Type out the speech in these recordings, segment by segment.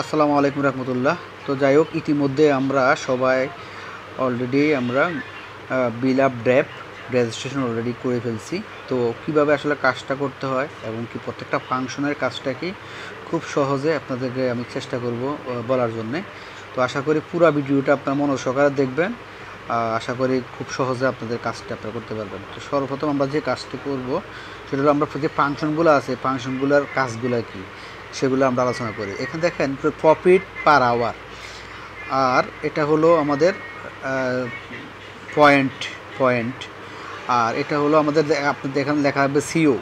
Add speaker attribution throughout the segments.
Speaker 1: আসসালামু আলাইকুম রহমতুল্লাহ। তো যাই হোক, ইতিমধ্যে আমরা সবাই অলরেডি আমরা বিল আপ ড্র্যাপ রেজিস্ট্রেশন অলরেডি করে ফেলছি। তো কিভাবে আসলে কাজটা করতে হয় এবং কি প্রত্যেকটা ফাংশনের কাজটা কি খুব সহজে আপনাদেরকে আমি চেষ্টা করব বলার জন্যে। তো আশা করি পুরো ভিডিওটা আপনার মনোযোগ সহকারে দেখবেন। আশা করি খুব সহজে আপনাদের কাজটা আপনারা করতে পারবেন। তো সর্বপ্রথম আমরা যে কাজটি করব সেটা হলো আমরা যে ফাংশনগুলো আছে ফাংশনগুলোর কাজগুলো কি সেগুলো আমরা আলোচনা করি। এখানে দেখেন প্রফিট পার আওয়ার, আর এটা হলো আমাদের পয়েন্ট, আর এটা হলো আমাদের আপনাদের এখানে লেখা থাকবে সিও,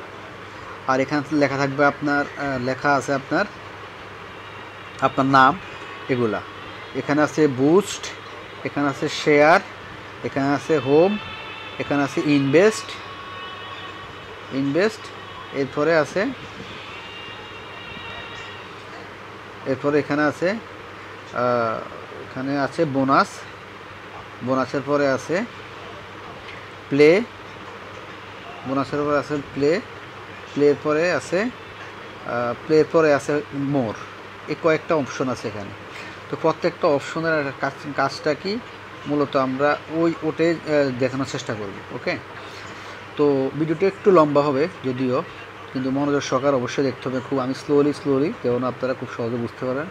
Speaker 1: আর এখানে লেখা থাকবে আপনার লেখা আছে আপনার নাম এগুলা। এখানে আছে বুস্ট, এখানে আছে শেয়ার, এখানে আছে হোম, এখানে আছে ইনভেস্ট, এরপরে এখানে আছে বোনাসের পরে আছে প্লে, প্লের পরে আছে মোর। এই কয়েকটা অপশন আছে এখানে। তো প্রত্যেকটা অপশনের কাজটা কি মূলত আমরা ওটাই দেখানোর চেষ্টা করব। ওকে, তো ভিডিওটা একটু লম্বা হবে যদিও, কিন্তু মনোযোগ সহকারে অবশ্যই দেখতে হবে। আমি স্লোলি যেমন আপনারা খুব সহজে বুঝতে পারেন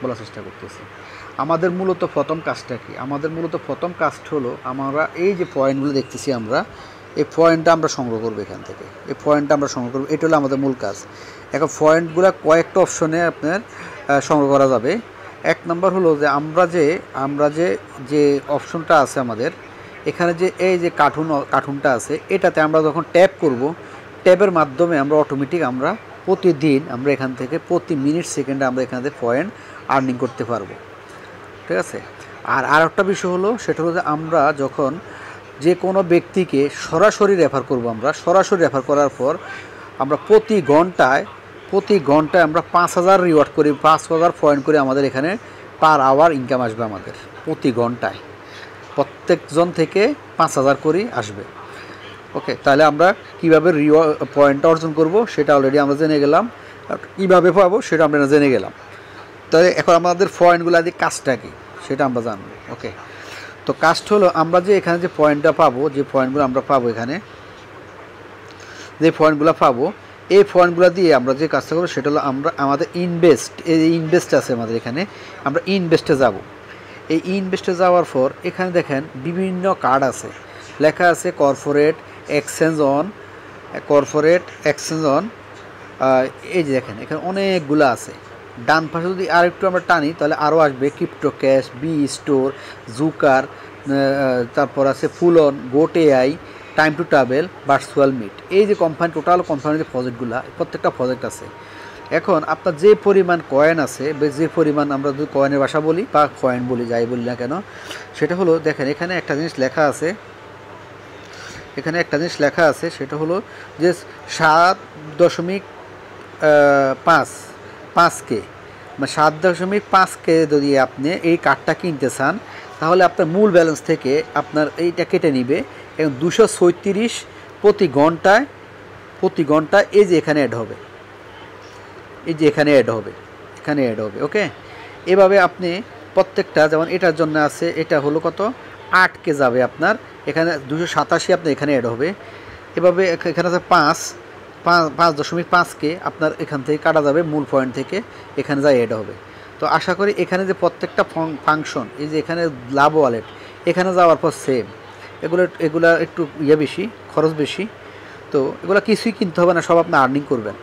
Speaker 1: বলার চেষ্টা করতেছি। আমাদের মূলত প্রথম কাজটা কি? আমাদের মূলত প্রথম কাজটা হলো আমরা এই যে পয়েন্টগুলো দেখতেছি এই পয়েন্টটা আমরা সংগ্রহ করবো এখান থেকে। এটা হলো আমাদের মূল কাজ। এখন পয়েন্টগুলো কয়েকটা অপশনে আপনার সংগ্রহ করা যাবে। এক নম্বর হলো যে আমরা যে অপশনটা আছে আমাদের এখানে, যে এই যে কার্টুনটা আছে, এটাতে আমরা যখন ট্যাপ করব, ট্যাবের মাধ্যমে আমরা অটোমেটিক প্রতিদিন আমরা এখান থেকে প্রতি মিনিট সেকেন্ডে আমরা এখান থেকে পয়েন্ট আর্নিং করতে পারবো। ঠিক আছে। আর একটা বিষয় হলো, সেটা হলো যে আমরা যখন যে কোনো ব্যক্তিকে সরাসরি রেফার করব, আমরা সরাসরি রেফার করার পর আমরা প্রতি ঘন্টায় আমরা 5,000 রিওয়ার্ড করি, 5,000 পয়েন্ট করে আমাদের এখানে পার আওয়ার ইনকাম আসবে। আমাদের প্রতি ঘন্টায় প্রত্যেকজন থেকে 5,000 করে আসবে। ওকে, তাহলে আমরা কীভাবে পয়েন্টটা অর্জন করব সেটা অলরেডি আমরা জেনে গেলাম, কীভাবে পাবো সেটা আমরা জেনে গেলাম। তাহলে এখন আমাদের পয়েন্টগুলো দিয়ে কাজটা কি সেটা আমরা জানবো। ওকে, তো কাজটা হলো আমরা যে এখানে যে পয়েন্টটা পাবো, যে পয়েন্টগুলো আমরা পাবো এখানে, যে পয়েন্টগুলো পাবো, এই পয়েন্টগুলো দিয়ে আমরা যে কাজটা করবো সেটা হলো আমাদের ইনভেস্ট আছে আমাদের এখানে, আমরা ইনভেস্টে যাব। এই ইনভেস্টে যাওয়ার পর এখানে দেখেন বিভিন্ন কার্ড আছে, লেখা আছে কর্পোরেট এক্সচেঞ্জ অন। এই যে দেখেন এখানে অনেকগুলো আছে। ডান পাশে যদি আর একটু আমরা টানি তাহলে আরও আসবে ক্রিপ্টো ক্যাশ, বি স্টোর, জুকার, তারপর আছে ফুলন, goat AI, time to travel, virtual meet. এই যে টোটাল কোম্পানির যে প্রজেক্টগুলো, প্রত্যেকটা প্রজেক্ট আছে। এখন আপনার যে পরিমাণ কয়েন আছে, যে পরিমাণ আমরা যদি কয়েনের ভাষা বলি বা কয়েন বলি, যাই বলি না কেন, সেটা হলো দেখেন এখানে একটা জিনিস লেখা আছে, সেটা হলো যে 7.5K, মানে 7.5K যদি আপনি এই কার্ডটা কিনতে চান তাহলে আপনার মূল ব্যালেন্স থেকে আপনার এইটা কেটে নিবে এবং 236 প্রতি ঘন্টায় এই যে এখানে অ্যাড হবে, এখানে অ্যাড হবে। ওকে, এভাবে আপনি প্রত্যেকটা, যেমন এটার জন্য আছে, এটা হলো কত 8K যাবে আপনার এখানে, 287 আপনার এখানে অ্যাড হবে। এভাবে এখানে আছে 5.5K আপনার এখান থেকে কাটা যাবে, মূল পয়েন্ট থেকে এখানে যা অ্যাড হবে। তো আশা করি এখানে যে প্রত্যেকটা ফাংশন, এই যে এখানে লাভ ওয়ালেট, এখানে যাওয়ার পর সেম, এগুলা একটু বেশি, খরচ বেশি। তো এগুলো কিছুই কিনতে হবে না, সব আপনি আর্নিং করবেন।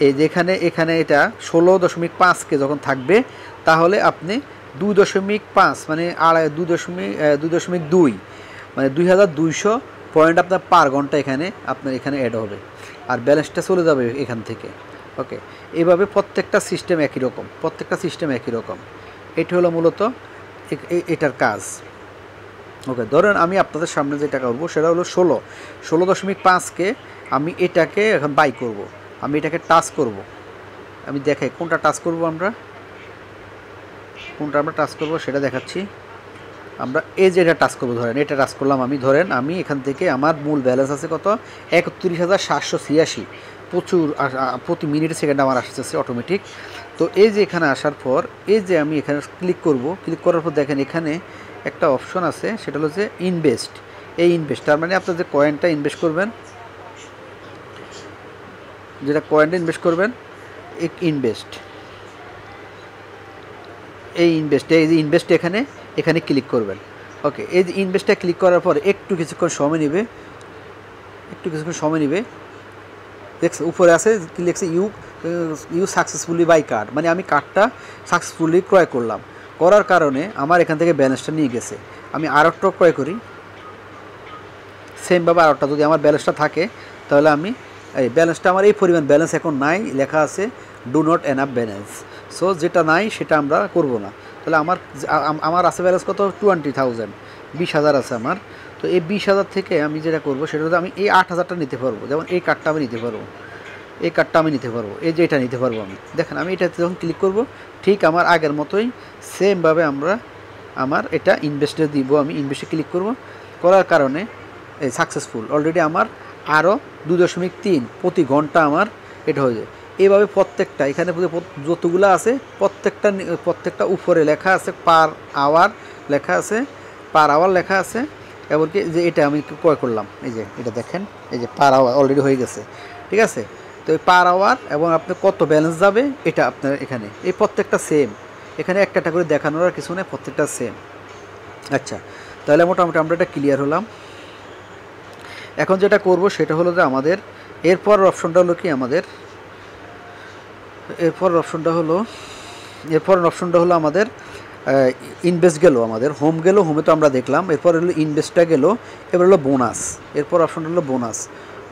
Speaker 1: এই যে এখানে এটা 16.5K যখন থাকবে তাহলে আপনি 2.5 মানে 2.2 মানে 2,200 পয়েন্ট আপনার পার ঘন্টা আপনার এখানে অ্যাড হবে, আর ব্যালেন্সটা চলে যাবে এখান থেকে। ওকে, এইভাবে প্রত্যেকটা সিস্টেম একই রকম। এটি হলো মূলত এটার কাজ। ওকে, ধরেন আমি আপনাদের সামনে যেটা করবো সেটা হলো 16.5K। আমি এটাকে এখন বাই করব, আমি এটাকে টাচ করব। আমি দেখাই কোনটা টাচ করব, আমরা টাচ করব সেটা দেখাচ্ছি। আমরা এই যে এটা টাচ করবো, ধরেন এটা টাচ করলাম আমি, ধরেন আমি এখান থেকে আমার মূল ব্যালেন্স আছে কত 31,786, প্রচুর প্রতি মিনিট সেকেন্ড আমার আসতেছে অটোমেটিক। তো এই যে এখানে আসার পর এই যে আমি এখানে ক্লিক করব, ক্লিক করার পর দেখেন এখানে একটা অপশন আছে, সেটা হলো যে ইনভেস্ট। এই ইনভেস্ট তার মানে আপনার যে কয়েনটা ইনভেস্ট করবেন, যেটা কয়েনটা ইনভেস্ট করবেন, ইনভেস্ট, এই যে ইনভেস্ট এখানে ক্লিক করবেন। ওকে, এই যে ইনভেস্টটা ক্লিক করার পর কিছুক্ষণ সময় নেবে, দেখছে উপরে আছে কি লিখছে, ইউ সাকসেসফুলি বাই কার্ড, মানে আমি কার্ডটা সাকসেসফুলি ক্রয় করলাম, করার কারণে আমার এখান থেকে ব্যালেন্সটা নিয়ে গেছে। আমি আরেকটা ক্রয় করি, সেমভাবে আরেকটা যদি আমার ব্যালেন্সটা থাকে, তাহলে আমি এই ব্যালেন্সটা, আমার এই পরিমাণ ব্যালেন্স এখন নাই, লেখা আছে do not enough balance. So যেটা নাই সেটা আমরা করব না। তাহলে আমার আছে ব্যালেন্স কত, 20,000, 20,000 আছে আমার। তো এই 20,000 থেকে আমি যেটা করব সেটা হচ্ছে আমি এই 8,000টা নিতে পারবো। যেমন এই কার্ডটা আমি নিতে পারবো, এই যে এটা নিতে পারবো আমি। দেখেন আমি এটাতে যখন ক্লিক করব, ঠিক আমার আগের মতোই সেমভাবে আমার এটা ইনভেস্টে দিব। আমি ইনভেস্টে ক্লিক করব, করার কারণে এই সাকসেসফুল অলরেডি আমার আরও 2.3 প্রতি ঘন্টা আমার এটা হয়ে যায়। এইভাবে প্রত্যেকটা এখানে যতগুলো আছে প্রত্যেকটা উপরে লেখা আছে পার আওয়ার লেখা আছে, এমনকি যে এটা আমি ক্রয় করলাম, এই যে এটা দেখেন, এই যে পার আওয়ার অলরেডি হয়ে গেছে, ঠিক আছে। তো এই পার আওয়ার এবং আপনার কত ব্যালেন্স যাবে এটা আপনার এখানে, এই প্রত্যেকটা সেম, এখানে একটা করে দেখানোর আর কিছু নেই, প্রত্যেকটা সেম। আচ্ছা, তাহলে মোটামুটি আমরা এটা ক্লিয়ার হলাম। এখন যেটা করব সেটা হলো যে আমাদের এরপর অপশনটা হলো কি, এরপর অপশনটা হলো আমাদের ইনভেস্ট গেল, আমাদের হোম গেল, হোমে তো আমরা দেখলাম। এরপর হলো ইনভেস্টটা গেল, এবার হলো বোনাস। এরপর অপশনটা হলো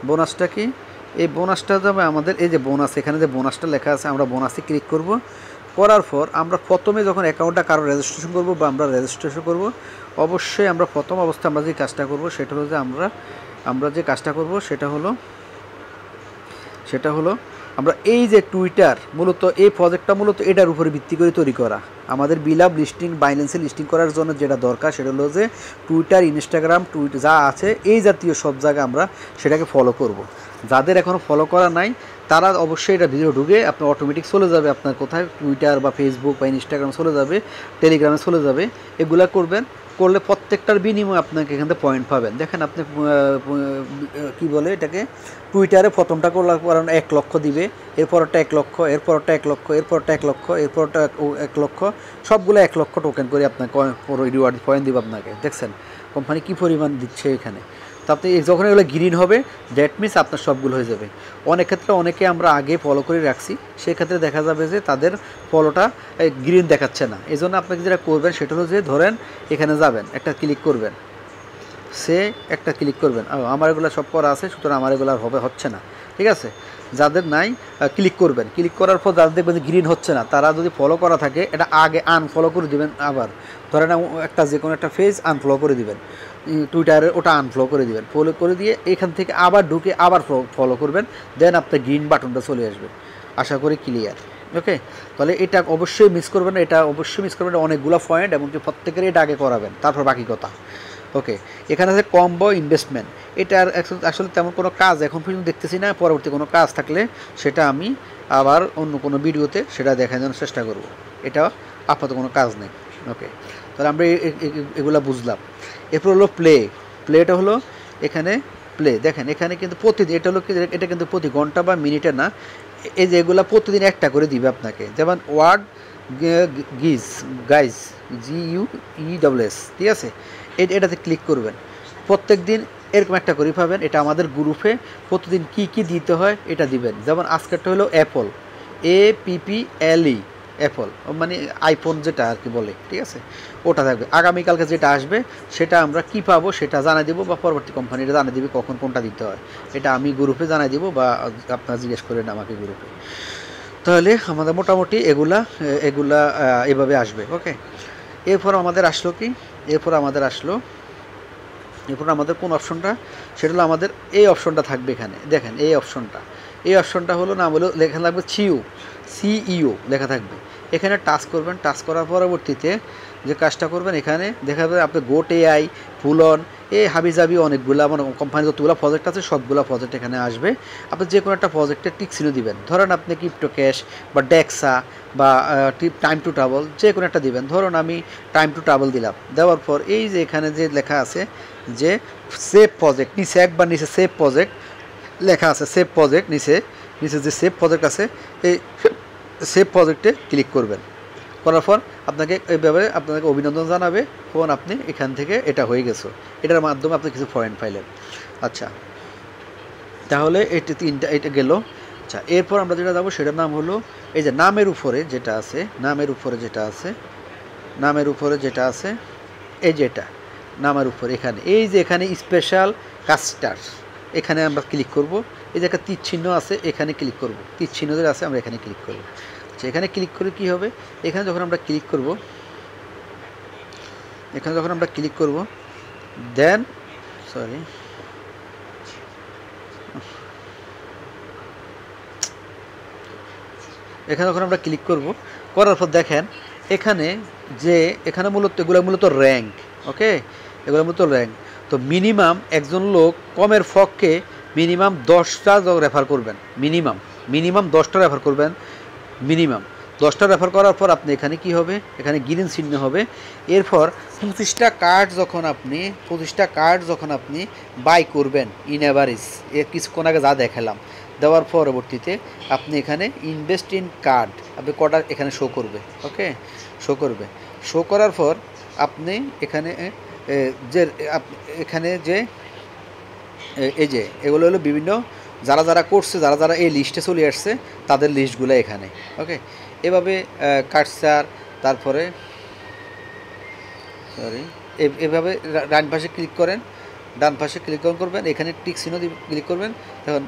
Speaker 1: বোনাসটা কি, এই বোনাসটা যাবে আমাদের এই যে বোনাস, এখানে যে বোনাসটা লেখা আছে, আমরা বোনাসে ক্লিক করব। করার পর আমরা প্রথমে যখন অ্যাকাউন্টটা কারো রেজিস্ট্রেশন করব বা আমরা রেজিস্ট্রেশন করব, অবশ্যই আমরা প্রথম অবস্থায় আমরা যে কাজটা করব সেটা হলো যে আমরা যে কাজটা করব সেটা হলো আমরা এই যে টুইটার, মূলত এই প্রজেক্টটা মূলত এটার উপরে ভিত্তি করে তৈরি করা। আমাদের বিলাভ লিস্টিং, বাইন্যান্সে লিস্টিং করার জন্য যেটা দরকার সেটা হলো যে টুইটার, ইনস্টাগ্রাম, যা আছে এই জাতীয় সব জায়গায় আমরা সেটাকে ফলো করব। যাদের এখনও ফলো করা নাই তারা অবশ্যই এটা ভিডিও ঢুকে আপনার অটোমেটিক চলে যাবে, আপনার কোথায় টুইটার বা ফেসবুক বা ইনস্টাগ্রাম চলে যাবে, টেলিগ্রামে চলে যাবে। এগুলা করলে প্রত্যেকটার বিনিময়ে আপনাকে এখান থেকে পয়েন্ট পাবেন। দেখেন আপনি কি বলে এটাকে, টুইটারে প্রথমটা করলে 1 লক্ষ দিবে, এরপরটা 1 লক্ষ, এরপরটা 1 লক্ষ, এরপরটা 1 লক্ষ, এরপরটা 1 লক্ষ, সবগুলো 1 লক্ষ টোকেন করে আপনাকে রিওয়ার্ড পয়েন্ট দিবে আপনাকে। দেখছেন কোম্পানি কী পরিমাণ দিচ্ছে এখানে। তো আপনি যখন এগুলো গ্রিন হবে, দ্যাট মিনস আপনার সবগুলো হয়ে যাবে। অনেক ক্ষেত্রে অনেকে আমরা আগে ফলো করে রাখছি, সেক্ষেত্রে দেখা যাবে যে তাদের ফলোটা গ্রিন দেখাচ্ছে না। এই জন্য আপনাকে যেটা করবেন সেটা হলো যে ধরেন এখানে যাবেন, একটা ক্লিক করবেন, আমার এগুলো সব করা আছে, সুতরাং আমার এগুলো হচ্ছে না, ঠিক আছে। যাদের নাই ক্লিক করবেন, ক্লিক করার পর যাদের দেখবেন যে গ্রিন হচ্ছে না, তারা যদি ফলো করা থাকে এটা আগে আনফলো করে দেবেন। আবার ধরেন যে কোনো একটা পেজ আনফলো করে দিবেন, টুইটারে ওটা আনফলো করে দিবেন, ফলো করে দিয়ে এখান থেকে আবার ঢুকে আবার ফলো করবেন, দেন আপনার গ্রিন বাটনটা চলে আসবে। আশা করি ক্লিয়ার। ওকে, তাহলে এটা অবশ্যই মিস করবেন না, অনেকগুলো পয়েন্ট, এবং প্রত্যেকের এটা আগে করাবেন, তারপর বাকি কথা। ওকে, এখানে আছে কম্বো ইনভেস্টমেন্ট। এটার আসলে তেমন কোনো কাজ এখন পর্যন্ত দেখতেছি না, পরবর্তী কোনো কাজ থাকলে সেটা আমি আবার অন্য কোনো ভিডিওতে সেটা দেখানোর চেষ্টা করব। এটা আপাতত কোনো কাজ নেই। ওকে, তাহলে আমরা এগুলা বুঝলাম। এরপর হলো প্লেটা হলো এখানে দেখেন এখানে কিন্তু প্রতিদিন, এটা কিন্তু প্রতি ঘন্টা বা মিনিটে না, এই যে এগুলো প্রতিদিন একটা করে দিবে আপনাকে। যেমন ওয়ার্ড গাইজ GUESS, ঠিক আছে, এটাতে ক্লিক করবেন, প্রত্যেক দিন এরকম একটা করে পাবেন। এটা আমাদের গ্রুপে প্রতিদিন কি দিতে হয় এটা দিবেন। যেমন আজকেরটা হলো অ্যাপল, APPLE, অ্যাপল মানে আইফোন যেটা আর কি বলে, ঠিক আছে, ওটা থাকবে। আগামীকালকে যেটা আসবে সেটা আমরা কি পাবো সেটা জানাই দেবো, বা পরবর্তী কোম্পানিটা জানিয়ে দেবে কখন কোনটা দিতে হয়। এটা আমি গ্রুপে জানাই দেবো, বা আপনারা জিজ্ঞেস করেন আমাকে গ্রুপে। তাহলে আমাদের মোটামুটি এগুলা এভাবে আসবে। ওকে, এরপর আমাদের কোন অপশনটা, সেটা হলো আমাদের এই অপশনটা থাকবে এখানে। দেখেন এই অপশনটা হলো নাম হলো লেখা লাগবে CEO লেখা থাকবে। এখানে টাচ করবেন, টাচ করার পরবর্তীতে যে কাজটা করবেন, এখানে দেখা যাবে আপনি গোট AI, ফুলন, এই হাবিজাবি অনেকগুলো আমার কোম্পানি যতগুলো প্রজেক্ট আছে সবগুলো প্রজেক্ট এখানে আসবে। আপনি যে কোনো একটা প্রজেক্টে টিক চিহ্ন দিবেন। ধরেন আপনি ক্রিপ্টো ক্যাশ বা ডেক্সা বা টাইম টু ট্রাভেল যে কোনো একটা দিবেন। ধরুন আমি টাইম টু ট্রাভেল দিলাম। দেওয়ার পর এই যে এখানে যে লেখা আছে যে সেভ প্রজেক্ট, নিচে একবার নিচে সেভ প্রজেক্ট লেখা আছে, সেভ প্রজেক্ট নিচে যে সেভ প্রজেক্ট আছে এই সেভ প্রজেক্টে ক্লিক করবেন। করার পর আপনাকে এই ব্যাপারে আপনাকে অভিনন্দন জানাবে, ফোন আপনি এখান থেকে এটা হয়ে গেছে, এটার মাধ্যমে আপনি কিছু পয়েন্ট পাইলেন। আচ্ছা, তাহলে এটা গেল। আচ্ছা, এরপর আমরা যেটা যাবো সেটার নাম হলো এই যে নামের উপরে যেটা আছে এই যে এটা নামের উপরে এখানে এই যে এখানে স্পেশাল কাস্টার এখানে আমরা ক্লিক করব। এই যে একটা তীর চিহ্ন আছে এখানে ক্লিক করব, তীর চিহ্ন যেটা আছে আমরা এখানে ক্লিক করব। আচ্ছা, এখানে ক্লিক করে কি হবে, এখানে যখন আমরা ক্লিক করব দেন করার পর দেখেন এখানে মূলত র্যাঙ্ক। ওকে, এগুলো মূলত র্যাঙ্ক। তো মিনিমাম একজন লোক কমের পক্ষে মিনিমাম 10টা রেফার করবেন, মিনিমাম 10টা রেফার করবেন। মিনিমাম 10টা রেফার করার পর আপনি এখানে কি হবে, এখানে গ্রিন চিহ্ন হবে। এরপর 25টা কার্ড যখন আপনি বাই করবেন ইন অ্যাভারেজ, কিছুক্ষণ আগে যা দেখালাম, দেওয়ার পরবর্তীতে আপনি এখানে ইনভেস্ট ইন কার্ড আপনি কটা এখানে শো করবে। ওকে, শো করার পর আপনি এখানে যে এই যে এগুলো হলো বিভিন্ন যারা করছে, যারা এই লিস্টে চলে আসছে তাদের লিস্টগুলো এখানে। ওকে, এভাবে কাটসার তারপরে এভাবে ডান পাশে ক্লিক করবেন, এখানে টিক চিহ্ন ক্লিক করবেন। তখন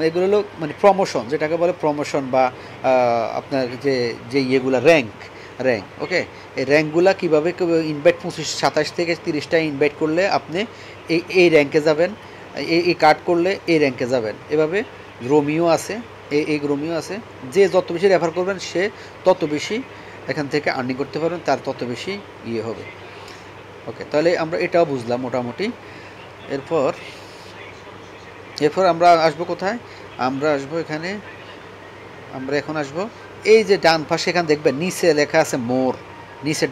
Speaker 1: এগুলো হলো মানে প্রমোশন, যেটাকে বলে প্রমোশন বা আপনার যে ইয়েগুলো র্যাঙ্ক। ওকে, এই র্যাঙ্কগুলো কীভাবে ইনভাইট 27 থেকে 30টা ইনভাইট করলে আপনি এই র্যাঙ্কে যাবেন, এই কার্ড করলে এই র্যাঙ্কে যাবেন। এভাবে রোমিও আছে, রোমিও আছে। যে যত বেশি রেফার করবেন সে তত বেশি এখান থেকে আর্নিং করতে পারবেন, তার তত বেশি ইয়ে হবে। ওকে, তাহলে আমরা এটাও বুঝলাম মোটামুটি। এরপর আমরা আসবো কোথায়, আমরা এখন আসবো এই যে ডান পাশে এখানে দেখবেন নিচে লেখা আছে মোর,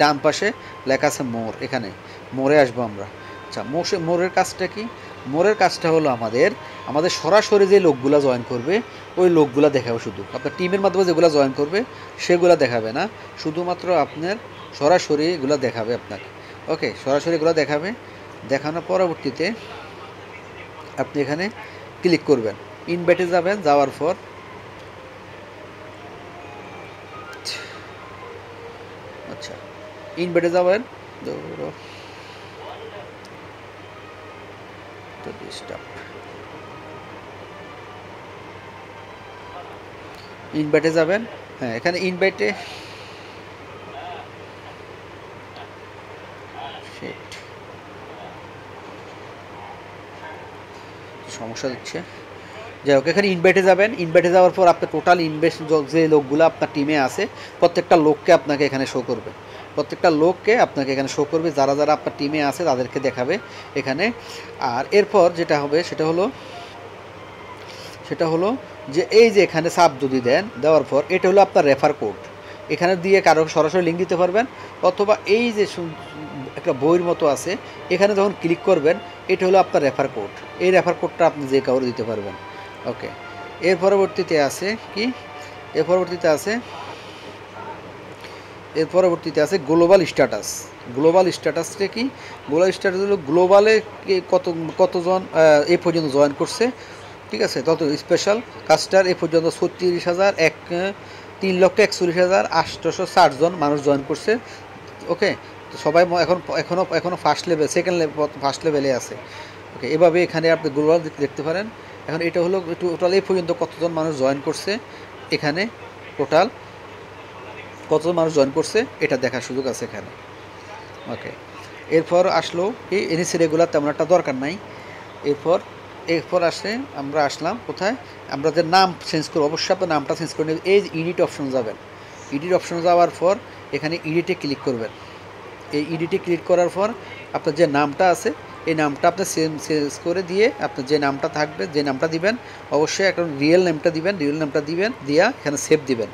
Speaker 1: ডান পাশে লেখা আছে মোর, এখানে মোরে আসবো আমরা। আচ্ছা, মোরের কাজটা কি? মোরের কাজটা হলো আমাদের সরাসরি যে লোকগুলো জয়েন করবে ওই লোকগুলো দেখাবে। শুধু আপনার টিমের মাধ্যমে যেগুলো জয়েন করবে সেগুলো দেখাবে না, শুধুমাত্র আপনার সরাসরি এগুলো দেখাবে আপনাকে। ওকে, সরাসরি এগুলো দেখাবে। দেখানোর পরবর্তীতে আপনি এখানে ক্লিক করবেন, ইনভাইটে যাবেন। যাওয়ার পর আচ্ছা, ইনভাইটে যাবেন, ইনভাইটে যাবেন। হ্যাঁ, এখানে ইনভাইটে সমস্যা দিচ্ছে। যাই হোক, এখানে ইনভাইটে যাবেন। ইনভাইটে যাওয়ার পর আপনার টোটাল ইনভেস্ট যে লোকগুলো আপনার টিমে আছে প্রত্যেকটা লোককে আপনাকে এখানে শো করবে, যারা আপনার টিমে আছে তাদেরকে দেখাবে এখানে। আর এরপর যেটা হবে সেটা হলো যে এই যে এখানে সাব যদি দেওয়ার পর এটা হলো আপনার রেফার কোড, এখানে দিয়ে কারো সরাসরি লিঙ্ক দিতে পারবেন, অথবা এই যে একটা বইয়ের মতো আছে এখানে যখন ক্লিক করবেন এটা হলো আপনার রেফার কোড, এই রেফার কোডটা আপনি যে কাউরে দিতে পারবেন। ওকে, এর পরবর্তীতে আছে গ্লোবাল স্ট্যাটাস। স্ট্যাটাসটা কি? গ্লোবাল স্ট্যাটাস হলো গ্লোবালে কতজন এই পর্যন্ত জয়েন করছে, ঠিক আছে, তত স্পেশাল কাস্টার এই পর্যন্ত 3,41,860 জন মানুষ জয়েন করছে। ওকে, তো সবাই এখনও ফার্স্ট লেভেলে আছে। ওকে, এভাবে এখানে আপনি গ্লোবাল দেখতে পারেন। এখন এটা হলো টোটাল এই পর্যন্ত কতজন মানুষ জয়েন করছে, এখানে টোটাল কতজন মানুষ জয়েন করছে এটা দেখার সুযোগ আছে এখানে। ওকে, এরপর আসলো এই এনএসি রেগুলার তেমন একটা দরকার নাই। এরপর আমরা আসলাম কোথায়, আমরা যে নাম চেঞ্জ করবো, অবশ্যই আপনার নামটা চেঞ্জ করে নেবেন। এই এডিট অপশন যাবেন, যাওয়ার পর এখানে এডিটে ক্লিক করবেন। এই এডিটে ক্লিক করার পর আপনার যে নামটা আছে এই নামটা আপনি চেঞ্জ করে দিয়ে আপনার যে নামটা থাকবে, যে নামটা দিবেন অবশ্যই একটা রিয়েল নেমটা দিবেন, দিয়া এখানে সেভ দিবেন।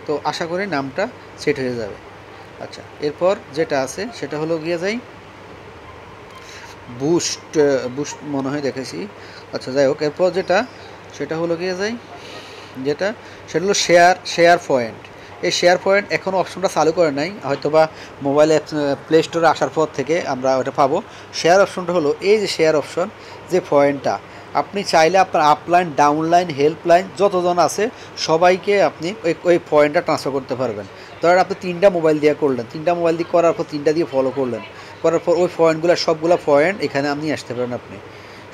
Speaker 1: তো আশা করি নামটা সেট হয়ে যাবে। আচ্ছা, এরপর যেটা আছে সেটা হলো গিয়ে যাই বুস্ট, বুস্ট মনে হয় দেখেছি। আচ্ছা যাই হোক, এরপর যেটা সেটা হলো গিয়ে যাই সেটা হলো শেয়ার পয়েন্ট। এই শেয়ার পয়েন্ট এখনও অপশনটা চালু করে নাই, হয়তো বা মোবাইল অ্যাপ প্লে স্টোরে আসার পর থেকে আমরা ওটা পাবো। শেয়ার অপশনটা হলো এই যে শেয়ার অপশন, যে পয়েন্টটা আপনি চাইলে আপনার আপলাইন, ডাউনলাইন, হেল্পলাইন যতজন আছে সবাইকে আপনি ওই পয়েন্টটা ট্রান্সফার করতে পারবেন। ধরেন আপনি 3টা মোবাইল দিয়ে করলেন, 3টা মোবাইল দিয়ে করার পর 3টা দিয়ে ফলো করলেন, করার পর ওই পয়েন্টগুলো সবগুলো পয়েন্ট এখানে আপনি আসতে পারেন। আপনি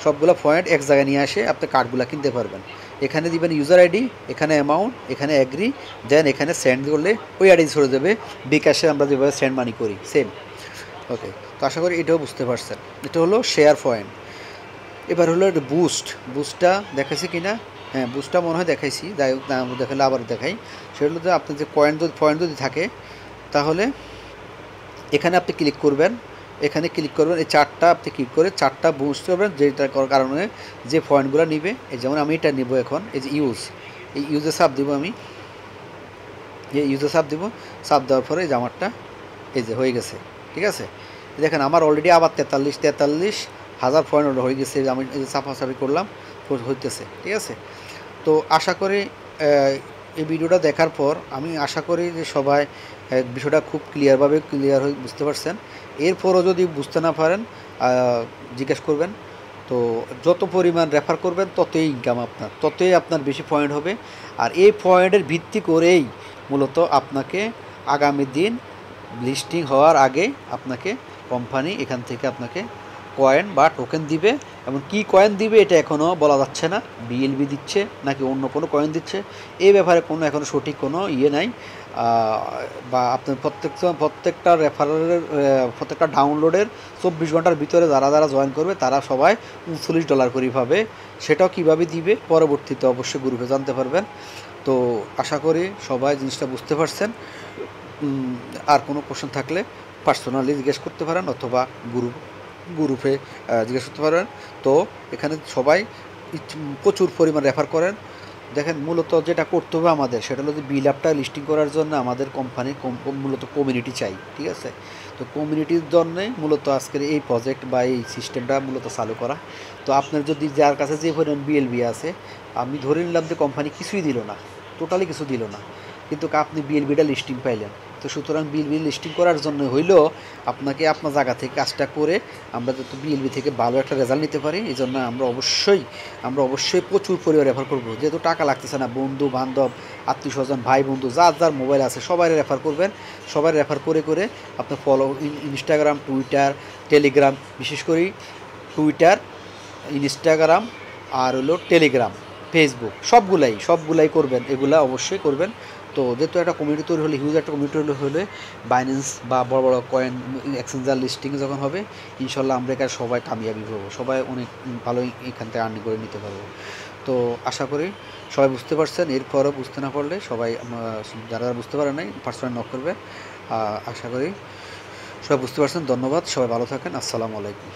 Speaker 1: সবগুলো পয়েন্ট এক জায়গায় নিয়ে আসে আপনি কার্ডগুলো কিনতে পারবেন। এখানে দিবেন ইউজার আইডি, এখানে অ্যামাউন্ট, এখানে অ্যাগ্রি, দেন এখানে সেন্ড করলে ওই আইডি ছড়ে দেবে। বিকাশে আমরা যেভাবে সেন্ড মানি করি সেম। ওকে, তো আশা করি এটাও বুঝতে পারছেন। এটা হলো শেয়ার পয়েন্ট। এবার হলো বুস্টটা দেখাইছি কি না? হ্যাঁ, বুস্টটা মনে হয় দেখাইছি। যাই হোক, না দেখালে আবার দেখাই। সেটা হলো যে আপনার যে পয়েন্ট যদি থাকে তাহলে এখানে আপনি ক্লিক করবেন, এখানে ক্লিক করবেন, এই চারটা আপনি ক্লিক করে চারটা বুস্ট করবেন, যেটা করার কারণে যে পয়েন্টগুলো নিবে। এই যেমন আমি এটা নিব এখন, এই যে এই ইউজে সাপ দিব, আমি ইউজে সাপ দিব। সাপ দেওয়ার পরে এই যে আমারটা এই যে হয়ে গেছে। ঠিক আছে, দেখেন আমার অলরেডি আবার 43,000 পয়েন্ট হয়ে গেছে। আমি এই যে সাফাসাফি করলাম, হইতেছে। ঠিক আছে, তো আশা করি এই ভিডিওটা দেখার পর আমি আশা করি যে সবাই বিষয়টা খুব ক্লিয়ার হয়ে বুঝতে পারছেন। এরপরও যদি বুঝতে না পারেন জিজ্ঞেস করবেন। তো যত পরিমাণ রেফার করবেন ততই ইনকাম আপনার, ততই আপনার বেশি পয়েন্ট হবে। আর এই পয়েন্টের ভিত্তি করেই মূলত আপনাকে আগামী দিন লিস্টিং হওয়ার আগে আপনাকে কোম্পানি এখান থেকে আপনাকে কয়েন বা টোকেন দিবে। এবং কি কয়েন দিবে এটা এখনও বলা যাচ্ছে না, বিএলবি দিচ্ছে নাকি অন্য কোনো কয়েন দিচ্ছে এই ব্যাপারে কোনো এখনও সঠিক কোনো ইয়ে নাই। বা আপনার প্রত্যেকটা রেফারেলের প্রত্যেকটা ডাউনলোডের 24 ঘন্টার ভিতরে যারা জয়েন করবে তারা সবাই $39 করে পাবে। সেটাও কীভাবে দিবে পরবর্তীতে অবশ্যই গ্রুপে জানতে পারবেন। তো আশা করি সবাই জিনিসটা বুঝতে পারছেন। আর কোনো কোশ্চেন থাকলে পার্সোনালি জিজ্ঞেস করতে পারেন অথবা গ্রুপে জিজ্ঞেস করতে পারেন। তো এখানে সবাই প্রচুর পরিমাণ রেফার করেন। দেখেন মূলত যেটা করতে হবে আমাদের সেটা হলো যে বিল অ্যাপটা লিস্টিং করার জন্য আমাদের কোম্পানি মূলত কমিউনিটি চাই। ঠিক আছে, তো কমিউনিটির জন্যে মূলত আজকের এই প্রজেক্ট বা এই সিস্টেমটা মূলত চালু করা। তো আপনার যদি যার কাছে যে পরিমাণ বিএলবি আছে, আমি ধরে নিলাম যে কোম্পানি কিছুই দিল না, টোটালি কিছু দিল না, কিন্তু আপনি বিএলবিটা লিস্টিং পাইলেন। তো সুতরাং বিএলবি লিস্টিং করার জন্য হইলেও আপনাকে আপনার জায়গা থেকে কাজটা করে আমরা যাতে বিএলবি থেকে ভালো একটা রেজাল্ট নিতে পারি, এই জন্য আমরা অবশ্যই প্রচুর পরিমাণে রেফার করবো। যেহেতু টাকা লাগতেছে না, বন্ধু বান্ধব, আত্মীয় স্বজন, ভাই বন্ধু যার মোবাইল আছে সবাই রেফার করবেন। সবাই রেফার করে আপনার ফলো ইনস্টাগ্রাম, টুইটার, টেলিগ্রাম, বিশেষ করে টুইটার, ইনস্টাগ্রাম আর হলো টেলিগ্রাম, ফেসবুক, সবগুলাই করবেন। এগুলা অবশ্যই করবেন। তো যেহেতু একটা কমিউনিটি তৈরি হলে, হিউজ একটা কমিউনিটি হলে বাইন্যান্স বা বড় বড় কয়েন এক্সচেঞ্জার লিস্টিং যখন হবে, ইনশাল্লাহ আমরা এখানে সবাই কামিয়াবি হবো, সবাই অনেক ভালোই এখান থেকে আর্নিং করে নিতে পারবো। তো আশা করি সবাই বুঝতে পারছেন। এরপরও বুঝতে না পারলে সবাই যারা বুঝতে পারে নাই পার্সোনাল নক করবে। আশা করি সবাই বুঝতে পারছেন। ধন্যবাদ, সবাই ভালো থাকেন। আসসালামু আলাইকুম।